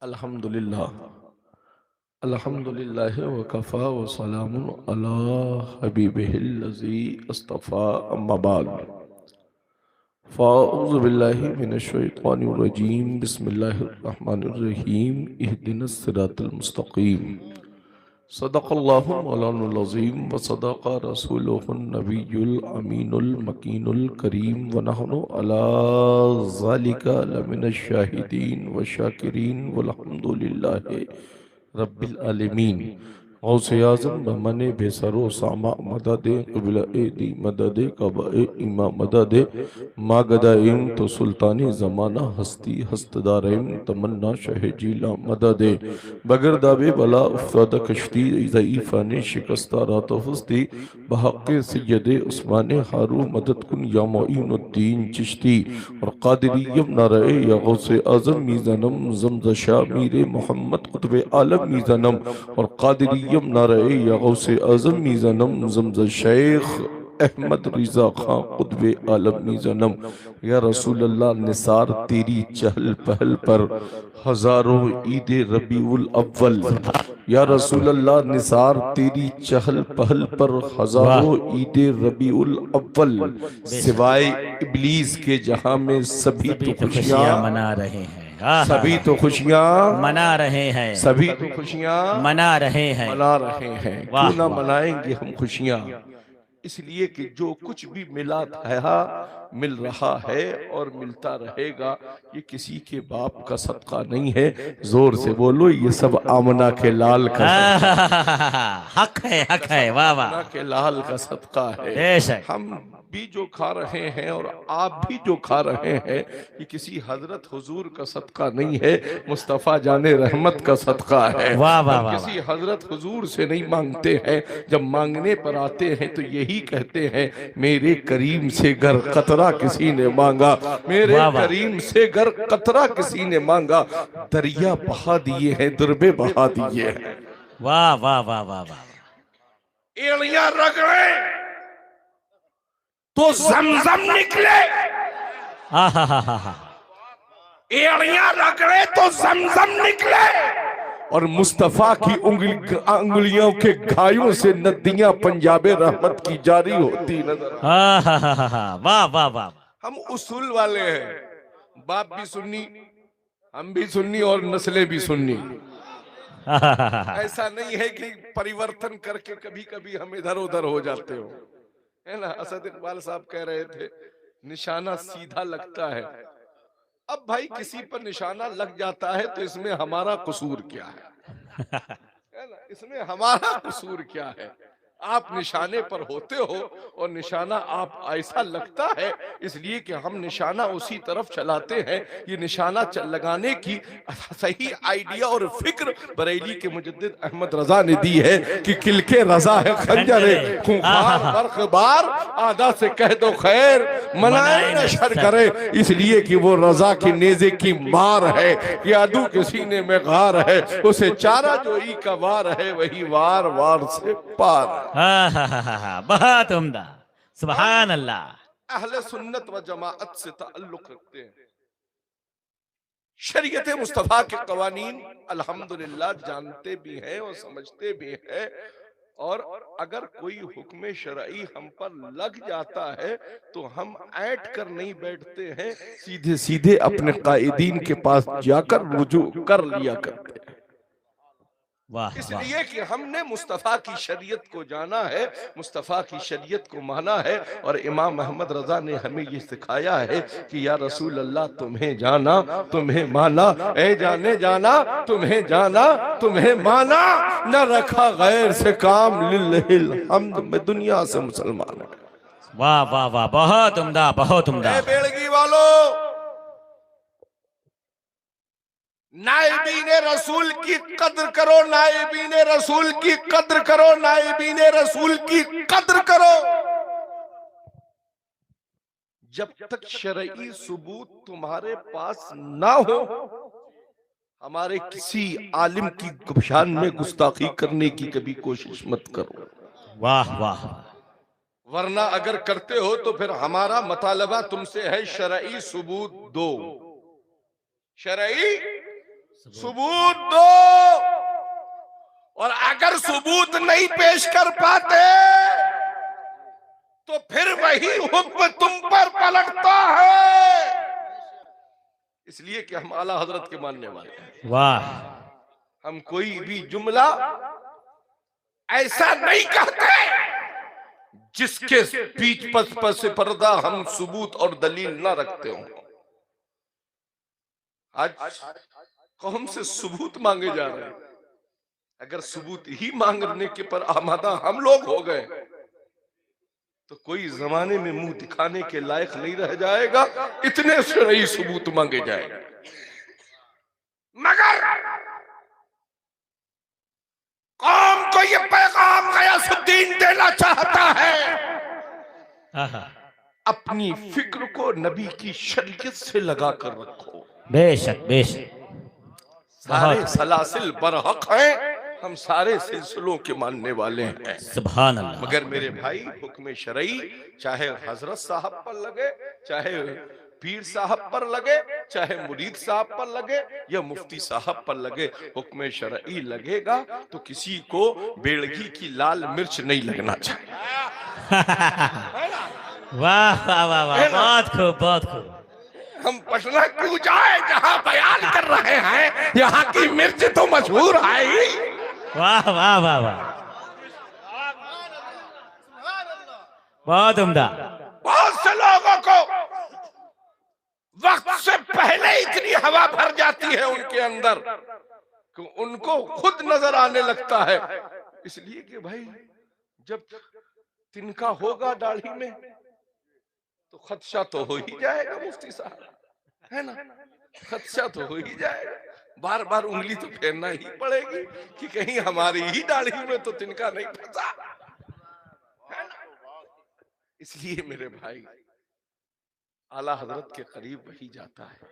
अल्हम्दुलिल्लाह अल्हम्दुलिल्लाह व कफ़ा व सलामुन अला हबीबिहिल्लज़ी अस्तफ़ा अम्मा बाद फ़ाऊज़ु बिल्लाहि मिनश शैतानिर रजीम बिस्मिल्लाहिर रहमानिर रहीम इहदिनस सिरातल मुस्तक़ीम सदक़ल्लाहु मौलानुल अज़ीम व सदक़ रसूलुहुन नबियुल अमीनुल मकीनुल करीम व नहनु अला ज़ालिका लमिनश शाहिदीन व शाकिरीन वल्हम्दुलिल्लाहि रब्बिल आलमीन। गौसे आज़म बमने बेसरो सामा मदद क़िबला दी मदद कबा इमा मदद मागदाइम तो सुल्तानी ज़माना हस्ती हस्तदारम तमन्ना शहजीला मदद बगर दाबे बला उफ़्ताद कश्ती ज़ईफ़ा ने शिकस्ता रात फुस्ती बहक़ सैयद उस्मान हारू मदद कुन या मोइनुद्दीन चिश्ती और क़ादिरियम नारे या गौसे आज़म मीज़ानम ज़मज़शा मीरे मोहम्मद कुतुब आलम मीज़ानम और क़ादिरियम नारे या गौसे आज़म मीज़ानम ज़मज़ शेख अहमद रिज़ा खां कुतुब आलम मीज़ानम। या रसूल अल्लाह निसार तेरी चहल पहल पर हज़ारों ईद रबीउल अव्वल। या रसूल अल्लाह निसार तेरी चहल पहल पर हज़ारों ईद रबीउल अव्वल। सिवाय इब्लीस के जहां में सभी तो खुशियां मना रहे हैं, सभी तो खुशियां मना रहे हैं, सभी तो खुशियां मना रहे हैं। मना रहे हैं। वाह क्यों ना वाह। मनाएंगे हम खुशियां, इसलिए कि जो कुछ भी मिला था मिल रहा है और मिलता रहेगा। ये किसी के बाप का सदका नहीं है। जोर से बोलो, ये सब आमना के लाल का सदका, हक है, हक है। वाह वाह। आमना के लाल का सदका है। बेशक। हम भी जो खा रहे हैं और आप भी जो खा रहे हैं, ये किसी हजरत हुजूर का सदका नहीं है, मुस्तफ़ा जाने रहमत का सदका है। वाह वाह हम वाह किसी हजरत हुजूर से नहीं मांगते हैं। जब मांगने पर आते हैं तो यही कहते हैं, मेरे करीम से गर कतरा किसी ने मांगा, मेरे वाह वाह। करीम से गर कतरा किसी ने मांगा, दरिया बहा दिए हैं, दुर्बे बहा दिए हैं। वाह वाह वाह वाह वाह। एड़ियां रगड़े तो जमजम निकले, एड़ियां रगड़े तो जमजम निकले, और मुस्तफा की उंगलियों के घायों से नदियां पंजाबे रहमत की जारी होती नजर। वाह वाह वाह। हम उसूल वाले हैं, बाप भी सुन्नी, हम भी सुन्नी और नस्लें भी सुन्नी। ऐसा नहीं है कि परिवर्तन करके कभी कभी हम इधर उधर हो जाते हो, है ना। असद इकबाल साहब कह रहे थे, निशाना सीधा लगता है। अब भाई किसी पर निशाना लग जाता है तो इसमें हमारा कसूर क्या है ना, इसमें हमारा कसूर क्या है। आप निशाने पर होते हो और निशाना आप ऐसा लगता है इसलिए कि हम निशाना उसी तरफ चलाते हैं। ये निशाना लगाने की सही आइडिया और फिक्र बरेली के मुजद्दिद अहमद रजा ने दी है कि किलके रजा है खंजर खूंखार बर्क़बार, आदा से कह दो खैर मनाए न शर करे, इसलिए कि वो रजा की नेजे की मार है, यादू के सीने में गार है, उसे चारा जोई का वार है, वही वार वार से पार। बहुत उम्दा, सुभान अल्लाह। अहले सुन्नत व जमाअत से ताल्लुक रखते हैं। शरीयत मुस्तफा के कवानीन अल्हम्दुलिल्लाह जानते भी हैं और समझते भी हैं। और अगर कोई हुक्म शरई हम पर लग जाता है तो हम ऐट कर नहीं बैठते हैं, सीधे सीधे अपने कायदीन के पास जाकर रुजू कर लिया करते हैं। वाह इसलिए कि हमने मुस्तफ़ा की शरीयत को जाना है, मुस्तफ़ा की शरीयत को माना है। और इमाम अहमद रजा ने हमें ये सिखाया है कि या रसूल अल्लाह तुम्हें जाना तुम्हें माना, ए जाने जाना तुम्हें जाना तुम्हें माना, न रखा गैर से काम लिल्लाहिल हम्द में दुनिया से मुसलमान है। वाह वाह वाह, बहुत उम्दा, बहुत उम्दा। बेड़गी वालों, नाइबीन रसूल की कद्र करो, नाइबीन रसूल की कद्र करो, नाइबीन रसूल की कद्र करो। जब तक शरई सबूत तुम्हारे पास ना हो, हमारे किसी आलिम की शान में गुस्ताखी करने की कभी कोशिश मत करो। वाह वाह। वरना अगर करते हो तो फिर हमारा मुतालबा तुमसे है, शरई सबूत दो, शरई सबूत दो, और अगर सबूत नहीं पेश कर पाते तो फिर वही हुक्म तुम पर पलटता है। इसलिए कि हम आला हजरत के मानने वाले हैं। वाह हम कोई भी जुमला ऐसा नहीं कहते जिसके पीठ पर से पर्दा हम सबूत और दलील ना रखते हो। आज कौम से सबूत मांगे जा रहे हैं। अगर सबूत ही मांगने के पर आमादा हम लोग हो गए तो कोई जमाने में मुंह दिखाने के लायक नहीं रह जाएगा। इतने से नहीं सबूत मांगे जाएंगे। मगर कौम को ये पैगाम गयासुद्दीन देना चाहता है, आहा, अपनी फिक्र को नबी की शरीयत से लगा कर रखो। बेशक बेशक, सारे सलासिल बरहक हैं, हम सारे सिलसिलों के मानने वाले हैं। सुभान अल्लाह। मगर मेरे भाई हुक्म शरई चाहे हजरत साहब पर लगे, चाहे पीर साहब पर लगे, चाहे मुरीद साहब पर लगे या मुफ्ती साहब पर लगे, हुक्म शरई लगेगा तो किसी को बेड़गी की लाल मिर्च नहीं लगना चाहिए। वाह वाह वाह वाह, बहुत खूब बहुत खूब। हम पटना क्यों जाए जहां बयान कर रहे हैं, यहाँ की मिर्च तो मशहूर है ही। वाह वाह वाह वाह, बहुत उम्दा। बहुत से लोगों को वक्त से पहले इतनी हवा भर जाती है उनके अंदर कि उनको खुद नजर आने लगता है। इसलिए कि भाई जब तिनका होगा दाढ़ी में तो खदशा तो हो ही जाएगा मुफ्ती साहब, है ना। खदशा तो हो ही जाएगा, बार बार उंगली तो फेरना ही पड़ेगी कि कहीं हमारी ही दाढ़ी में तो तिनका नहीं फंसा, है ना। इसलिए मेरे भाई आला हजरत के करीब वही जाता है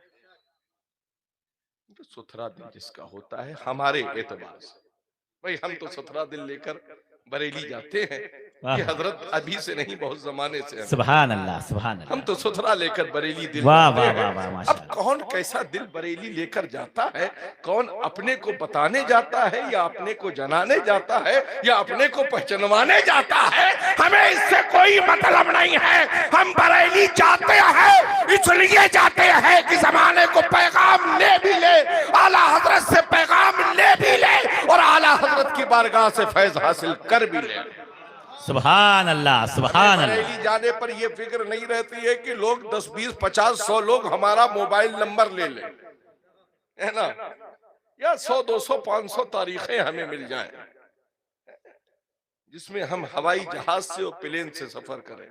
तो सुथरा दिल जिसका होता है। हमारे एतबार से भाई हम तो सुथरा दिल लेकर बरेली जाते हैं। ये हजरत अभी से नहीं, बहुत जमाने से। सुभान अल्लाह सुभान अल्लाह। हम तो सुथरा लेकर बरेली दिल वाह जाते वाह हैं। वाह वाह, माशा अब कौन कैसा दिल बरेली लेकर जाता है, कौन अपने को बताने जाता है या अपने को जनाने जाता है या अपने को पहचानवाने जाता है, हमें इससे कोई मतलब नहीं है। हम बरेली जाते हैं इसलिए जाते हैं कि जमाने को पैगाम ले भी ले, आला हजरत से पैगाम ले भी ले और आला हजरत की बारगाह से फैज हासिल कर भी ले। सुभान अल्लाह सुभान अल्लाह। बरेली जाने पर यह फिक्र नहीं रहती है कि लोग 10, 20, 50, 100 लोग हमारा मोबाइल नंबर ले लें, है ना, या 100, 200, 500 तारीखें हमें मिल जाएं जिसमें हम हवाई जहाज से और प्लेन से सफर करें।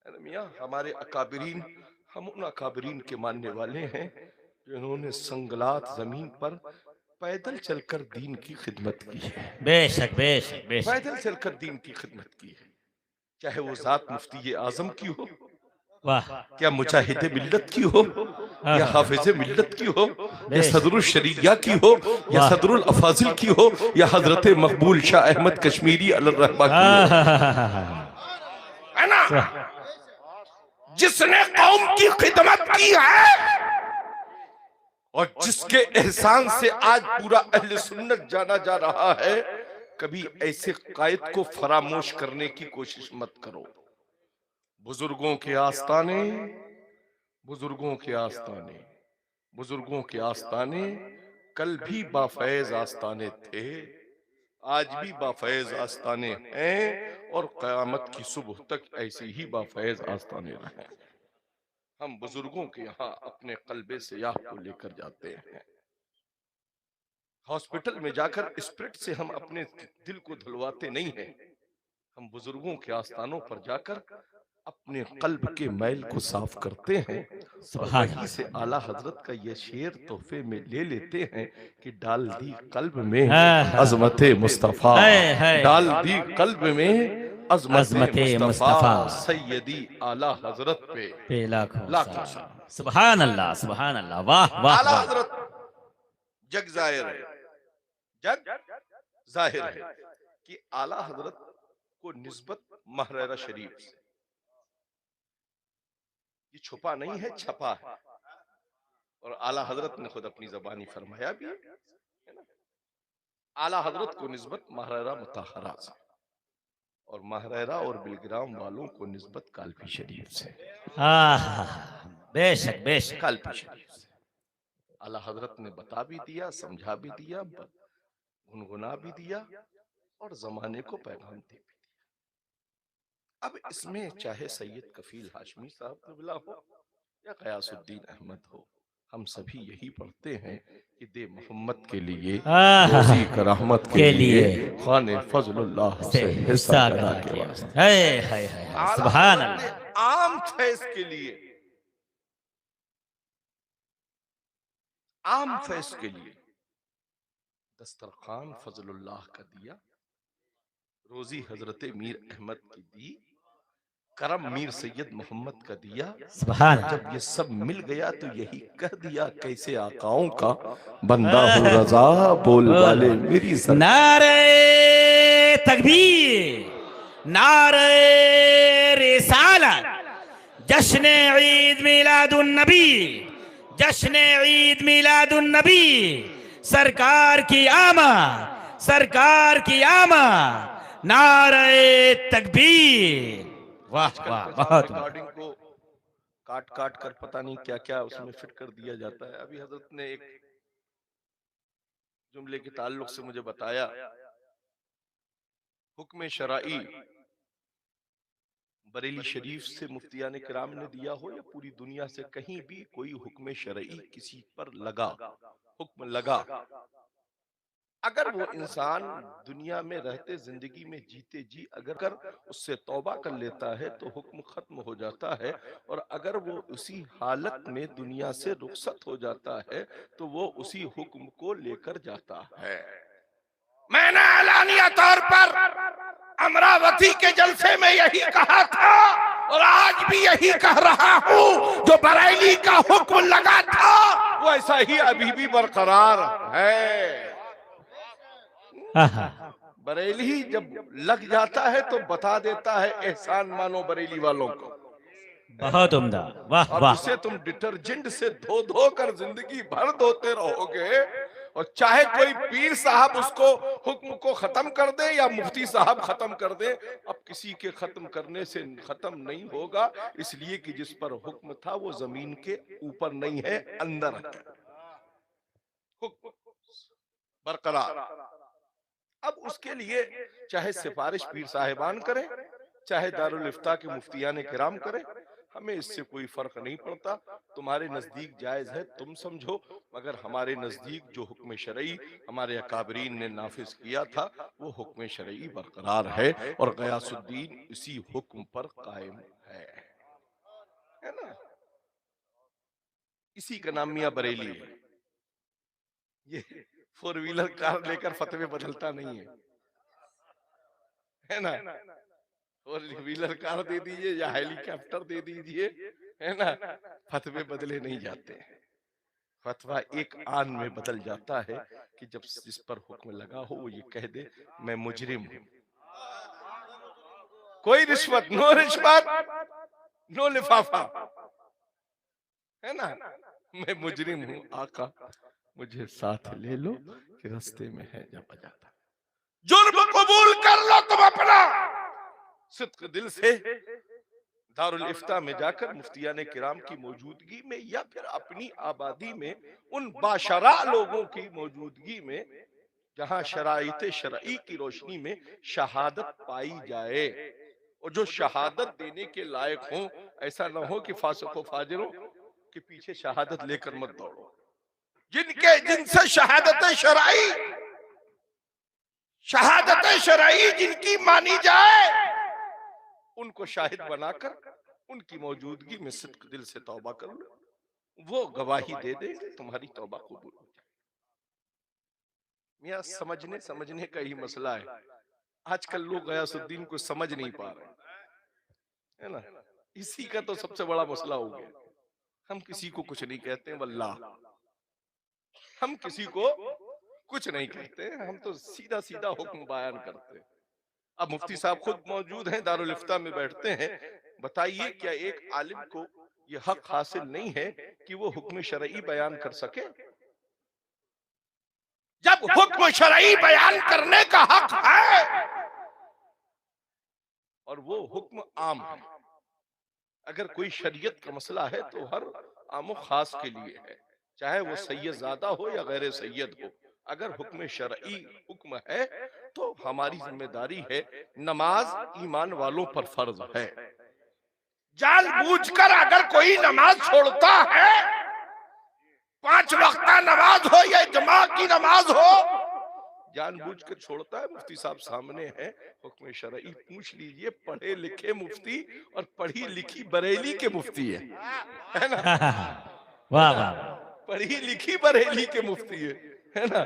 मियां हमारे अकाबरीन, हम उन अकाबरीन के मानने वाले हैं जिन्होंने संगलात जमीन पर पैदल चलकर दीन की खिदमत की है। बेशक बेशक बेशक, पैदल चलकर दीन की खिदमत की है, चाहे वो जात मुफ्ती आजम की हो, वाह, क्या मुजाहिद मिल्लत की हो, या हाफिज मिल्लत की हो, या सदरुल शरिया की हो, या सदरुल अफाजिल की हो, या हजरत मकबूल शाह अहमद कश्मीरी अलर्रहमा की हो, है ना। जिसने कौम की खिदमत की है और जिसके एहसान से आज पूरा अहले सुन्नत जाना जा रहा है, कभी ऐसे कायद को फरामोश करने की कोशिश मत करो। बुजुर्गों के आस्ताने, बुजुर्गों के आस्ताने, बुजुर्गों के आस्ताने कल भी बाफैज आस्ताने थे, आज भी बाफैज आस्ताने हैं और क़यामत की सुबह तक ऐसे ही बाफैज आस्ताने रहे। हम बुजुर्गों के यहाँ अपने कल्बे सियाह को लेकर जाते हैं। हॉस्पिटल में जाकर स्प्रिट से हम अपने दिल को धुलवाते नहीं हैं। हम बुजुर्गों के आस्थानों पर जाकर अपने कल्ब के मैल को साफ करते हैं। वहीं से आला हजरत का ये शेर तोहफे में ले लेते हैं कि डाल दी कल्ब में अजमत मुस्तफा, डाल दी कल्ब में अज़मत मुस्तफा, सैयदी आला हजरत पे लाखों सलाम। सुभान अल्लाह सुभान अल्लाह, वाह वाह। आला हजरत जग जाहिर है, जग जाहिर है कि आला हजरत को निस्बत महरेरा शरीफ से, ये छुपा नहीं है, छपा है। और आला हजरत ने खुद अपनी जबानी फरमाया भी है ना। आला हजरत को निस्बत महरेरा मुताहरा से और महरेरा और बिलग्राम वालों को निस्बत कालपी शरीफ से। बेशक बेशक। कालपी शरीफ से आला हजरत ने बता भी दिया, समझा भी दिया, गुनगुना भी दिया और जमाने को पैगाम दे भी दिया। अब इसमें चाहे सैयद कफील हाशमी साहब क़िबला हो या गयासुद्दीन अहमद हो, हम सभी यही पढ़ते हैं कि दे मोहम्मद के लिए, रोज़ी करहमत के लिए, खाने फजलुल्लाह से हिस्सा करा के वास्ते। हाय सुभान अल्लाह। आम फैज के लिए, आम फैज के लिए दस्तरखान फजलुल्लाह का दिया, रोजी हजरत मीर अहमद की दी, करम मीर सैयद मोहम्मद का दिया। सुभान। जब ये सब मिल गया तो यही कह दिया कैसे आकाओं का बंदा हूँ रजा, बोल वाले मेरी सरकार। नारे तकबीर, नारे रिसालत, जश्न ईद मिलादुन नबी, जश्न ईद मिलादुन नबी, सरकार की आमद, सरकार की आमद, नारे तकबीर। वाह वाह, बहुत रिकॉर्डिंग को काट काट कर पता नहीं क्या क्या उसमें फिट कर दिया जाता है। अभी हजरत ने एक जुमले के ताल्लुक से मुझे बताया, हुक्म शराई बरेली शरीफ से मुफ्तियान किराम ने दिया हो या पूरी दुनिया से कहीं भी कोई हुक्म शरई किसी पर लगा, हुक्म लगा, अगर वो इंसान दुनिया में रहते जिंदगी में जीते जी अगर उससे तौबा कर लेता है तो हुक्म खत्म हो जाता है, और अगर वो उसी हालत में दुनिया से रुखसत हो जाता है तो वो उसी हुक्म को लेकर जाता है। मैंने एलानिया तौर पर अमरावती के जलसे में यही कहा था और आज भी यही कह रहा हूं, जो बरेली का हुक्म लगा था वो ऐसा ही अभी भी बरकरार है। बरेली जब लग जाता है तो बता देता है एहसान मानो बरेली वालों को। बहुत उम्दा, वाह वाह। उसे तुम डिटर्जेंट से धो धो कर जिंदगी भर धोते रहोगे, और चाहे कोई पीर साहब उसको हुक्म को खत्म कर दे या मुफ्ती साहब खत्म कर दे, अब किसी के खत्म करने से खत्म नहीं होगा, इसलिए कि जिस पर हुक्म था वो जमीन के ऊपर नहीं है, अंदर है, हुक्म बरकरार। अब उसके लिए चाहे सिफारिश पीर साहिबान करें, चाहे दारुल इफ्ता के मुफ्तियान किराम करें, हमें इससे कोई फर्क नहीं पड़ता। तुम्हारे नजदीक जायज है तुम समझो, मगर हमारे नजदीक जो हुक्म शरई हमारे अकाबरीन ने नाफिज किया था वो हुक्म शरई बरकरार है और गयासुद्दीन इसी हुक्म पर कायम है ना। इसी का नाम मियां बरेली है। ये 4 व्हीलर कार लेकर फतवे बदलता नहीं है ना। 4 व्हीलर कार दे दीजिए या हेलीकॉप्टर दे दीजिए, है ना, फतवे बदले नहीं जाते हैं। फतवा एक आन में बदल जाता है कि जब जिस पर हुक्म लगा हो वो ये कह दे मैं मुजरिम हूं, कोई रिश्वत, नो रिश्वत, नो लिफाफा, है ना, मैं मुजरिम हूं आका मुझे साथ ले लो कि रास्ते में है जब बजाता। जुर्म कबूल कर लो तुम अपना सिद्क दिल से, दारुल इफ्ता में जाकर मुफ्तियान किराम की मौजूदगी में या फिर अपनी आबादी में उन बाशरा लोगों की मौजूदगी में जहां शराइत शरई की रोशनी में शहादत पाई जाए, और जो शहादत देने के लायक हो, ऐसा ना हो कि फासिको फाजिरों के पीछे शहादत लेकर मत दौड़ो। जिनसे शहादत शराई जिनकी मानी जाए उनको शाहिद बनाकर उनकी मौजूदगी में सिद्क दिल से तौबा कर लो, वो गवाही दे देंगे तुम्हारी तौबा कबूल हो जाए। मियां समझने का ही मसला है। आजकल लोग गयासुद्दीन को समझ नहीं पा रहे, है ना, इसी का तो सबसे बड़ा मसला हो गया। हम किसी को कुछ नहीं कहते, वल्लाह हम किसी को कुछ नहीं कहते, हम तो सीधा सीधा हुक्म बयान करते हैं। अब मुफ्ती साहब खुद मौजूद हैं, दारुल इफ्ता में बैठते हैं, बताइए क्या एक आलिम को ये हक हासिल नहीं है कि वो हुक्म शरई बयान कर सके। जब हुक्म शरई बयान करने का हक है और वो हुक्म आम है, अगर कोई शरीयत का मसला है तो हर आमो खास के लिए है, चाहे वो सैयद ज्यादा हो या गैर सैयद हो। अगर हुक्म शरई हुक्म है तो हमारी जिम्मेदारी है, नमाज ईमान वालों पर फर्ज है। जानबूझकर अगर कोई नमाज छोड़ता है, 5 वक्त नमाज हो या जमा की नमाज हो, जानबूझकर छोड़ता है, मुफ्ती साहब सामने है, हुक्म शरई पूछ लीजिए। पढ़े लिखे मुफ्ती और पढ़ी लिखी बरेली के मुफ्ती है ना। वाह वाह। पढ़ी लिखी बरेली के मुफ्ती है ना।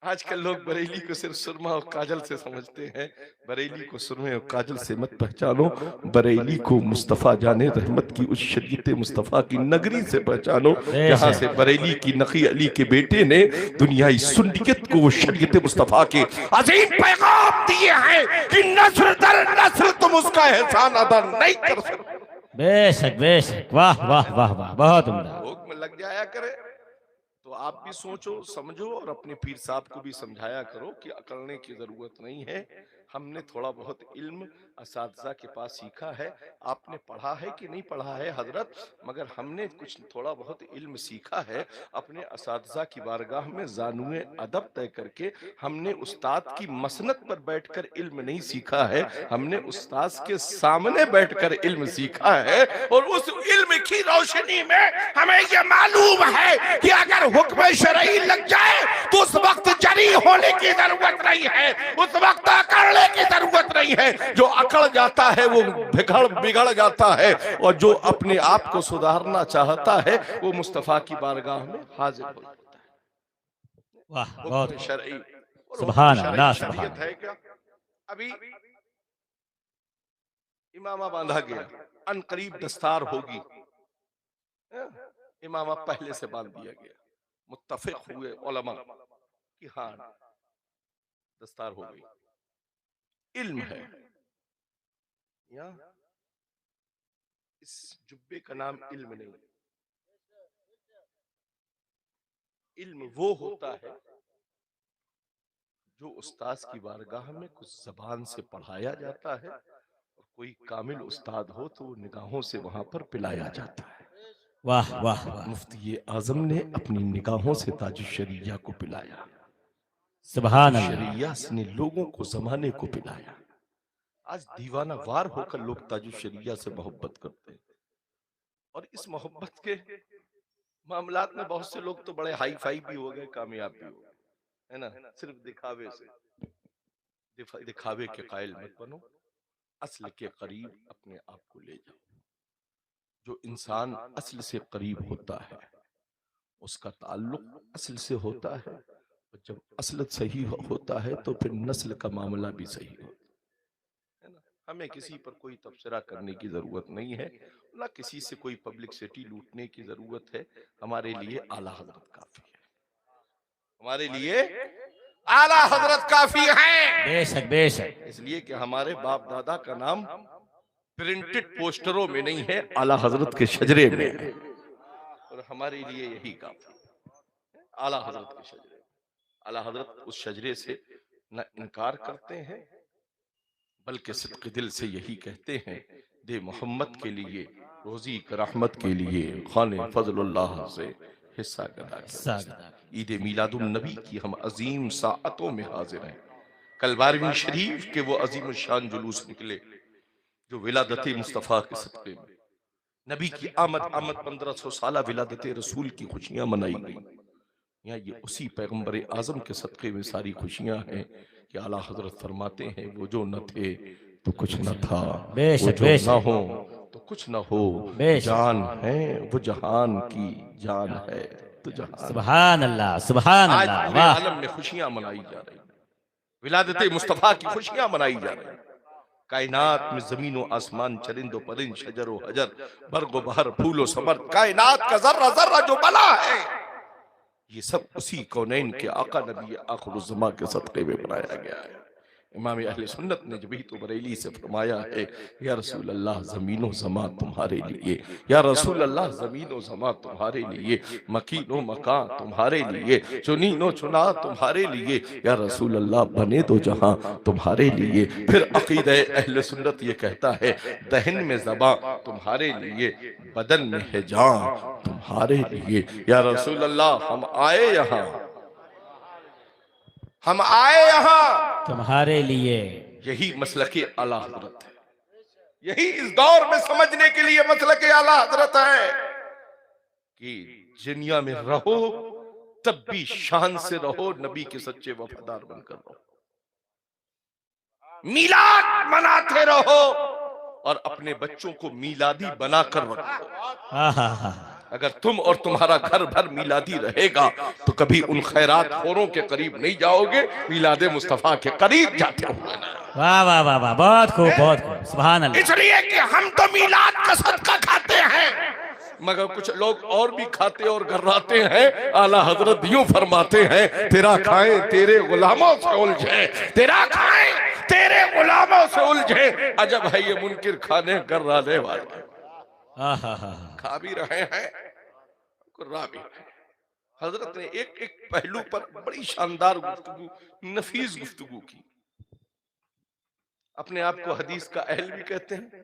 आजकल लोग बरेली को सिर्फ सुरमा और काजल से समझते हैं। बरेली को सुरमे और काजल से मत पहचानो, बरेली को मुस्तफा जाने रहमत की उस शरीयत मुस्तफा की नगरी से पहचानो, जहां से बरेली की नकी अली के बेटे ने दुनियाई सुन्नियत को वो शरीयत मुस्तफा के अजीम पैगाम दिए हैं कि नस्ल दर नस्ल तुम उसका एहसान अदा नहीं कर सकते। बेशक बेशक, वाह वाह वाह वाह, बहुत उम्दा। भोग में लग जाया करे तो आप भी सोचो समझो और अपने पीर साहब को भी समझाया करो कि अकड़ने की जरूरत नहीं है। हमने थोड़ा बहुत इल्म असातिज़ा के पास सीखा है, आपने पढ़ा है कि नहीं पढ़ा है हजरत, मगर हमने कुछ थोड़ा बहुत इल्म सीखा है। अपने असातिज़ा की बारगाह में ज़ानुए अदब तय करके हमने उस्ताद की मसनद पर बैठकर इल्म नहीं सीखा है, हमने उस्ताद के सामने बैठकर इल्म सीखा है। और उस इल्म की रोशनी में हमें यह मालूम है कि अगर हुक्म शरई लग जाए तो उस वक्त जरी होने की जरूरत नहीं है, उस वक्त अकड़ने की जरूरत नहीं है। जो अकड़ जाता है वो बिगड़ जाता है, और जो अपने आप को सुधारना चाहता है वो मुस्तफा की बारगाह में हाजिर हो जाता है। वाह, बहुत शरई सुभान अल्लाह, सुभान है क्या? अभी इमामा बांधा गया, अनकरीब दस्तार होगी, इमामा पहले से बांध दिया गया, मुत्तफिक हुए उलमा कि हाँ दस्तार हो गई। इल्म है या इस जुब्बे का नाम इल्म नहीं, इल्म वो होता है जो उस्ताद की बारगाह में कुछ जबान से पढ़ाया जाता है, और कोई कामिल उस्ताद हो तो निगाहों से वहां पर पिलाया जाता है। वाह वाह वाह, मुफ्ती आजम ने अपनी निगाहों से ताजुश शरिया को पिलाया, सुभान अल्लाह। शरिया ने लोगों को जमाने को पिलाया। आज दीवाना वार होकर लोग ताजुश शरिया से मोहब्बत करते हैं, और इस मोहब्बत के मामलात में बहुत से लोग तो बड़े हाई फाई भी हो गए, कामयाब भी हो गए, है ना। सिर्फ दिखावे से, दिखावे के कायल मत बनो, असल के करीब अपने आप को ले जाओ। जो इंसान असल से करीब होता है उसका ताल्लुक असल से होता है, और जब असलत सही होता है तो फिर नस्ल का मामला भी सही होता है ना। हमें किसी पर कोई तबसरा करने की जरूरत नहीं है, ना किसी से कोई पब्लिसिटी लूटने की जरूरत है। हमारे लिए आला हजरत काफी है, हमारे लिए आला हजरत काफी है। बेशक बेशक, इसलिए कि हमारे बाप दादा का नाम प्रिंटेड पोस्टरों में नहीं है, आला हजरत के शजरे में है, और हमारे लिए यही काफी है। आला हजरत के शजरे, आला हजरत उस शजरे से न इनकार करते हैं बल्कि सिद्क़ दिल से यही कहते हैं, दे मोहम्मद के लिए रोजी रहमत के लिए खाने फजलुल्लाह से हिस्सा गदा। ईद मिलादुन नबी की हम अजीम साअतों में हाजिर हैं। कल 12वीं शरीफ के वो अजीम शान जुलूस निकले जो विलादत मुस्तफ़ा के सदक़े में नबी की आमद 1500 साला विलादत रसूल की खुशियां मनाई गई। यहाँ ये उसी पैगंबर आजम के सदक़े में सारी खुशियां हैं कि आला हजरत फरमाते हैं, वो जो न थे तो कुछ न था, वो जो न हो तो कुछ न हो, जान है वो जहान की जान है तो जहान। सुभान अल्लाह, सुभान अल्लाह। वाह, आलम में खुशियां मनाई जा रही, विलादत मुस्तफ़ा की खुशियां मनाई जा रही। कायनात में जमीन व आसमान, चरिंदो परिंद, शजर व हजर, बर्ग व बहर, फूल व समर, कायनात का जर्रा जर्रा जो बना है, ये सब उसी कौनैन के आका नबी आखिरुज़्ज़मा के सदक़े में बनाया गया है। इमाम अहले सुन्नत ने जब ही तो बरेली से फरमाया है, या रसूल अल्लाह ज़मीनो ज़मा तुम्हारे लिए, या रसूल अल्लाह ज़मीनो ज़मा तुम्हारे लिए, मकीनो मकान तुम्हारे लिए, चुनीनो चुना तुम्हारे लिए, या रसूल अल्लाह बने दो जहां तुम्हारे लिए। फिर अकीदे अहले सुन्नत ये कहता है, दहन में ज़बा तुम्हारे लिए, बदन में है जान तुम्हारे लिए। या रसूल अल्लाह हम आए यहाँ, हम आए यहाँ तुम्हारे लिए। यही मसलक आला हजरत है, यही इस दौर में समझने के लिए मसलक आला हजरत है कि दुनिया में रहो तब भी शान से रहो, नबी के सच्चे वफादार बनकर रहो, मीलाद मनाते रहो और अपने बच्चों को मीलादी बनाकर रखो। अगर तुम और तुम्हारा घर भर मीलादी रहेगा तो कभी उन खैरात खोरों के करीब नहीं जाओगे, मीलादे मुस्तफा के करीब जाते होगे। वाह वाह वाह वाह, बहुत खूब बहुत खूब, सुभान अल्लाह। इसलिए कि हम तो मीलाद का सदका खाते हैं, मगर कुछ लोग और भी खाते और गर्राते हैं। आला हजरत यूं फरमाते हैं, तेरा खाएं तेरे गुलामों से उलझे, तेरा खाएं तेरे गुलामों से उलझे। अजब है ये मुनकिर खाने गर्राने वाले, खा भी रहे हैं कुर्रा भी रहे हैं। हजरत ने एक एक पहलू पर बड़ी शानदार गुफ्तगू, नफीस गुफ्तगू की। अपने आप को हदीस का अहल भी कहते हैं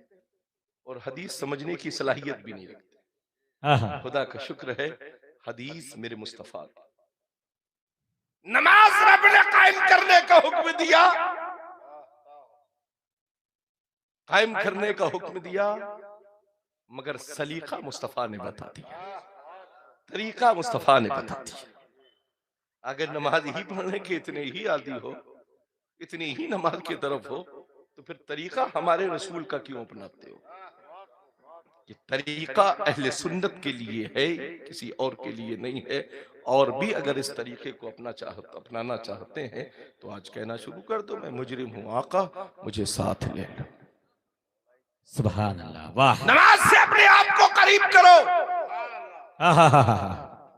और हदीस समझने की सलाहियत भी नहीं रखते। खुदा का शुक्र है हदीस मेरे मुस्तफा। नमाज रब ने कायम करने का हुक्म दिया, कायम करने का हुक्म दिया, मगर सलीका मुस्तफा ने बता दिया, तरीका मुस्तफा ने बता दिया। अगर नमाज ही पढ़ने के इतने ही आदी हो, इतनी ही नमाज की तरफ हो, तो फिर तरीका हमारे रसूल का क्यों अपनाते हो? ये तरीका अहले सुन्नत के लिए है, किसी और के लिए नहीं है। और भी अगर इस तरीके को अपनाना चाहते हैं तो आज कहना शुरू कर दो, मैं मुजरिम हूं आका, मुझे साथ ले लो। सुभान अल्लाह, वाह। नमाज से अपने आप को करीब करो।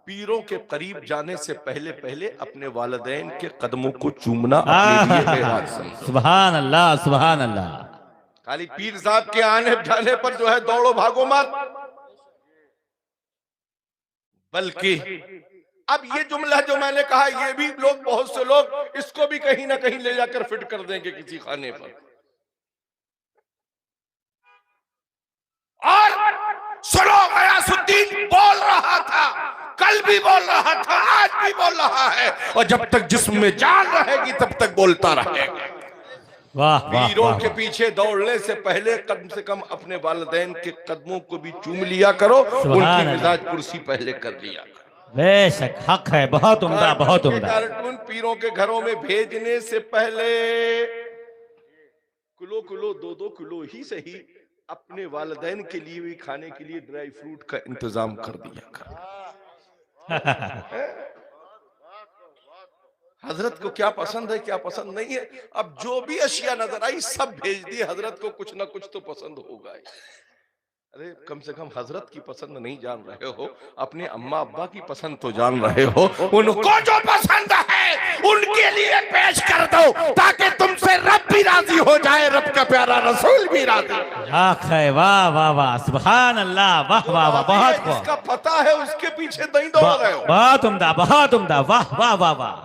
पीरों के करीब जाने से पहले पहले अपने वालिदैन के कदमों को चूमना अपने लिए मेराज समझो। सुभान अल्लाह, सुभान अल्लाह। खाली पीर साहब के आने जाने पर जो है दौड़ो भागो मत, बल्कि अब ये जुमला जो मैंने कहा, ये भी लोग, बहुत से लोग इसको भी कहीं ना कहीं ले जाकर फिट कर देंगे किसी खाने पर। और सुनो, गयासुद्दीन बोल रहा था, कल भी बोल रहा था, आज भी बोल रहा है, और जब तक जिस्म में जान रहेगी तब तक बोलता रहेगा। वाह, पीरों के पीछे दौड़ने से पहले कम से कम अपने वालिदैन के कदमों को भी चूम लिया करो, उनकी मिजाज कुर्सी पहले कर लिया करो। बेशक हक है, बहुत उम्दा, बहुत उम्दा। कार्टून पीरों के घरों में भेजने से पहले किलो किलो 2-2 किलो ही सही अपने वालिदैन के लिए भी खाने के लिए ड्राई फ्रूट का इंतजाम कर दिया कर। हजरत को क्या पसंद है क्या पसंद नहीं है, अब जो भी अशिया नजर आई सब भेज दी। हजरत को कुछ ना कुछ तो पसंद होगा। अरे कम से कम हजरत की पसंद नहीं जान रहे हो, अपने अम्मा अब्बा की पसंद तो जान रहे हो। उनको जो पसंद है उनके लिए पेश कर दो, ताकि तुमसे रब भी राजी हो जाए, रब का प्यारा रसूल भी राजी। वाह वाह वाह, सुभान अल्लाह, वाह वाह वाह, बहुत। जिसका पता है उसके पीछे नहीं दौड़ रहे हो। बहुत उम्दा, बहुत उम्दा, वाह वाह वाह वाह।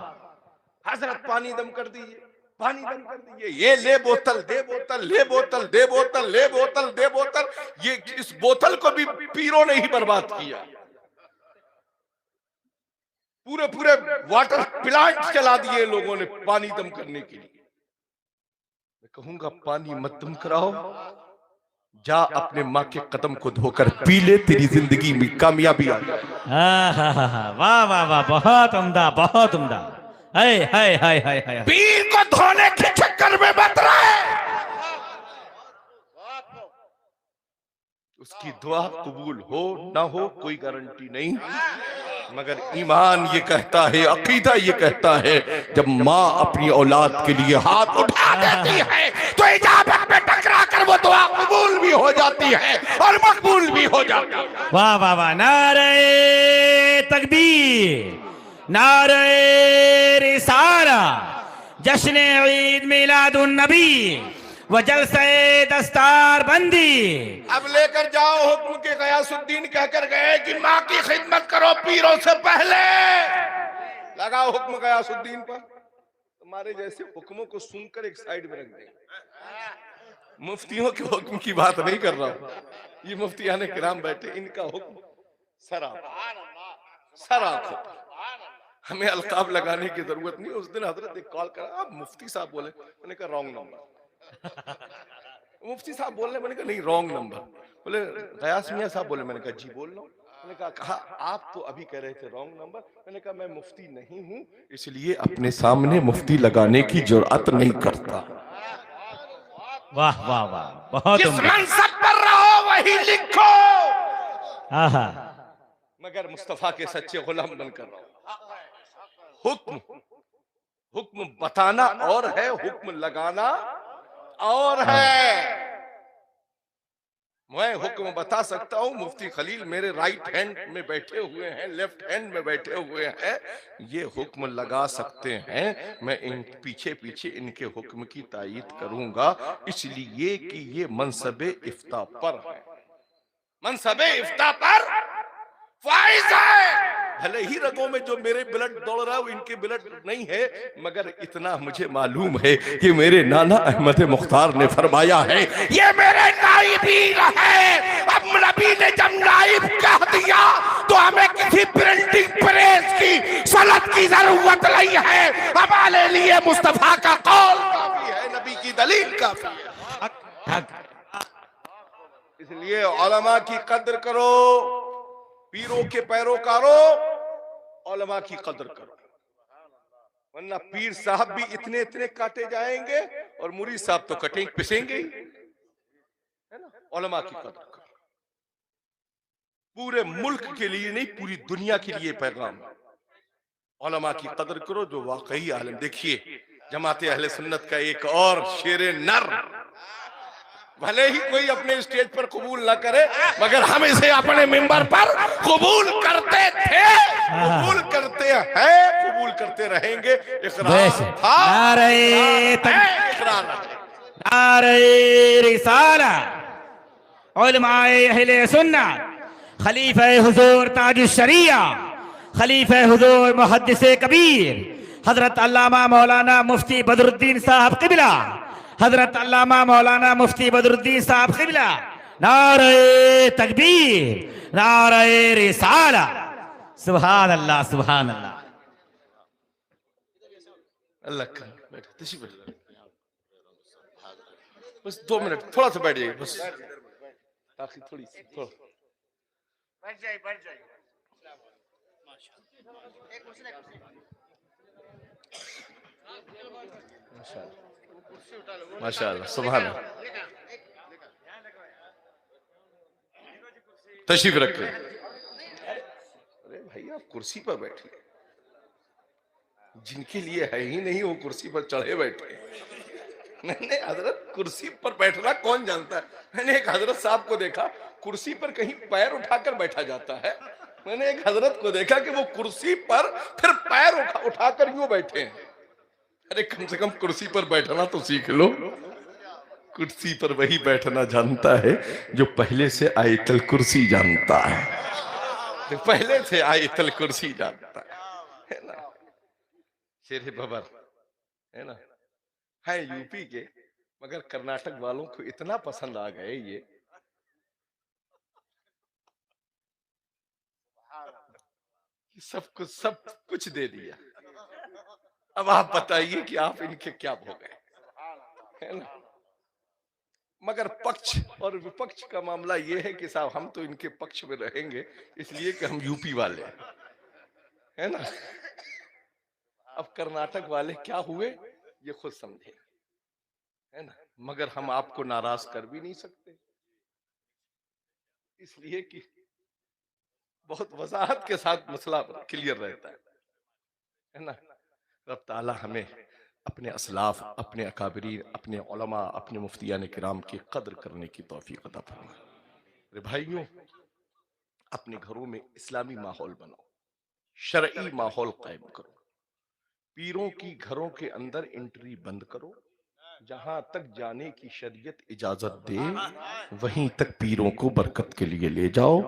हजरत पानी दम कर दीजिए, पानी दम कर दीजिए, ये ले बोतल दे बोतल, ले बोतल दे बोतल, ले बोतल दे बोतल। ये इस बोतल को भी पीरों ने ही बर्बाद किया। पूरे पूरे वाटर प्लांट चला दिए लोगों ने पानी दम करने के लिए। मैं कहूंगा पानी मत दम कराओ, जा अपने माँ के कदम को धोकर पी ले, तेरी जिंदगी में कामयाबी आ जाए। वाह वाह वाह, बहुत उम्दा, बहुत उम्दा। हाय हाय हाय हाय हाय। पीर को धोने के चक्कर में मत रहे, उसकी दुआ कबूल हो ना हो कोई गारंटी नहीं, मगर ईमान ये कहता है, अकीदा ये कहता है, जब माँ अपनी औलाद के लिए हाथ उठा देती है तो इजाबत में टकरा कर वो दुआ कबूल भी हो जाती है और मकबूल भी हो जाती है। वाह वाह वाह, नारे तकबीर, नारे रिसाला, जश्न ईद मिलादुन नबी व जलसे दस्तार बंदी। अब लेकर जाओ हुक्म के गयासुद्दीन कहकर गए कि माँ की खिदमत करो पीरों से पहले। लगाओ हुक्म गयासुद्दीन पर। तुम्हारे जैसे हुक्मों को सुनकर एक साइड में रख देंगे। मुफ्तियों के हुक्म की बात नहीं कर रहा हूं, ये मुफ्तियाने किराम बैठे, इनका हुक्म सराफ। हमें अलकाब लगाने की जरूरत नहीं। उस दिन हजरत एक कॉल करा, आप मुफ्ती साहब बोले, मैंने कहा रॉन्ग नंबर। मुफ्ती साहब बोल रहे, मैंने कहा नहीं रॉन्ग नंबर। बोले गयास मियां साहब बोले, मैंने कहा जी बोल रहा हूँ। मैंने कहा आप तो अभी कह रहे थे रॉन्ग नंबर। मैंने कहा मैं मुफ्ती नहीं हूँ, इसलिए अपने सामने मुफ्ती लगाने की जुर्अत नहीं करता। वाह वाह वाह, बहुत जिस मनसब पर रहो वही लिखो, मगर मुस्तफा के सच्चे गुलाम बनकर रहो। हुक्म बताना और है, हुक्म लगाना और है। मैं हुक्म बता सकता हूँ, मुफ्ती खलील मेरे राइट हैंड में बैठे हुए हैं, लेफ्ट हैंड में बैठे हुए हैं, ये हुक्म लगा सकते हैं। मैं इन पीछे पीछे इनके हुक्म की तायीद करूंगा, इसलिए कि ये मनसबे इफ्ता पर है। मनसबे इफ्ता पर फाइज है। भले ही रगों में जो मेरे ब्लड दौड़ रहा है वो इनके ब्लड नहीं है, मगर इतना मुझे मालूम है कि मेरे नाना अहमद मुख्तार ने फरमाया है ये मेरे नाइबीन है। अब नबी ने जब नाइब कह दिया तो हमें किसी प्रिंटिंग प्रेस की सनद की जरूरत नहीं है। हमारे लिए मुस्तफा का कौल काफी है, नबी की दलील काफी है। इसलिए उलमा की कद्र करो, पीरों के पैरोकारों उलमा की कदर करो, वरना पीर साहब भी इतने इतने काटे जाएंगे और मुरीद साहब तो कटेंगे पिसेंगे ही, है ना। उलमा की कदर करो, पूरे मुल्क के लिए नहीं पूरी दुनिया के लिए पैगाम। उलमा की कदर करो जो वाकई आलिम। देखिए जमाते अहले सुन्नत का एक और शेरे नर, भले ही कोई अपने स्टेज पर कबूल ना करे, मगर हम इसे अपने मिंबर पर कबूल करते थे, कबूल करते हैं, कबूल करते रहेंगे। इकरार था, नारे रिसाला, उलमाए अहले सुन्नत, खलीफा हुजूर ताजुश शरिया, खलीफा हुजूर मुहद्दिसे कबीर हजरत अल्लामा मौलाना मुफ्ती बदरुद्दीन साहब क़िबला, हजरत अल्लामा मौलाना मुफ्ती बदरुद्दीन साहब क़िबला, नारे तकबीर, नारे रिसाला, सुभान अल्लाह सुभान अल्लाह। अल्लाह का बैठे तशरीफ बैठे, बस 2 मिनट थोड़ा सा बैठ जाइए, बस ताकि थोड़ी बैठ जाइए। माशाअल्लाह सुभान अल्लाह, तशरीफ रखें। अरे भाई आप कुर्सी पर बैठे, जिनके लिए है ही नहीं वो कुर्सी पर चढ़े बैठे। मैंने हजरत कुर्सी पर बैठना कौन जानता है। मैंने एक हजरत साहब को देखा कुर्सी पर कहीं पैर उठाकर बैठा जाता है, मैंने एक हजरत को देखा कि वो कुर्सी पर फिर पैर उठाकर यूं बैठे हैं। अरे कम से कम कुर्सी पर बैठना तो सीख लो। कुर्सी पर वही बैठना जानता है जो पहले से आयतल कुर्सी जानता है, तो पहले से आयतल कुर्सी जानता है ना। शेर बबर है ना, है यूपी के, मगर कर्नाटक वालों को इतना पसंद आ गए ये, सब कुछ दे दिया। अब आप बताइए कि आप इनके क्या हो गए, है ना। मगर पक्ष और विपक्ष का मामला ये है कि साहब हम तो इनके पक्ष में रहेंगे, इसलिए कि हम यूपी वाले हैं, है ना। अब कर्नाटक वाले क्या हुए ये खुद समझे, है ना। मगर हम आपको नाराज कर भी नहीं सकते, इसलिए कि बहुत वजाहत के साथ मसला क्लियर रहता है ना। रब ताला हमें अपने असलाफ, अपने अकाबरीन, अपने उलमा, अपने मुफ्तियान किराम की कदर करने की तौफीक अता फरमाए। अरे भाइयों, अपने घरों में इस्लामी माहौल बनाओ, शरई माहौल कायम करो, पीरों की घरों के अंदर एंट्री बंद करो, जहां तक जाने की शरीयत इजाजत दे वहीं तक पीरों को बरकत के लिए ले जाओ।